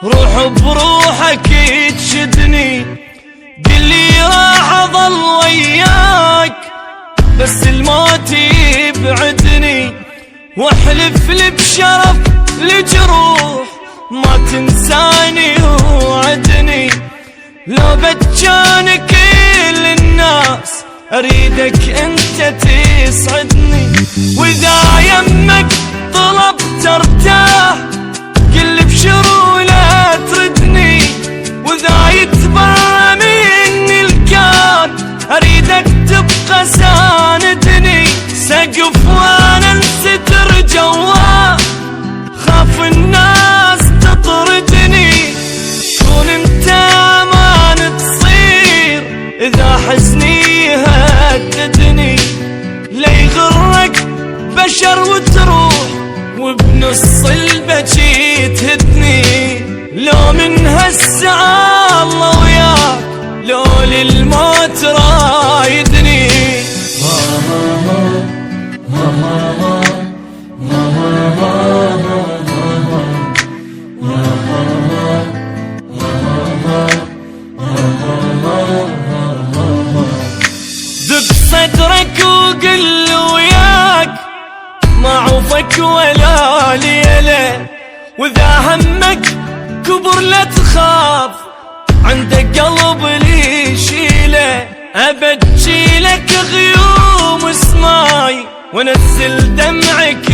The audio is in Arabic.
روح بروحك تشدني، قلي راح اظل وياك بس الموت يبعدني، واحلف لي بشرف لجروح ما تنساني وعدني. لو بتجان كل الناس اريدك انت تسعدني، واذا يمك طلبت ارتاح قل بشرو لا تردني، واذا يتبرى مني الكون اريدك تبقى ساندني. سقف وانا انستر جواه خاف الناس تطردني، كون انت امان تصير اذا حزني هددني. لا يغرك بشر وتروح وبنص البكي تهدني، لو من هالساعة الله وياك لو للموت رايدني. دق صدرك وقل وياك ما عوفك ولا ليلة، واذا همك كبر لا تخاف عندك قلب لي شيله. ابجي لك غيوم سماي وانزل دمعك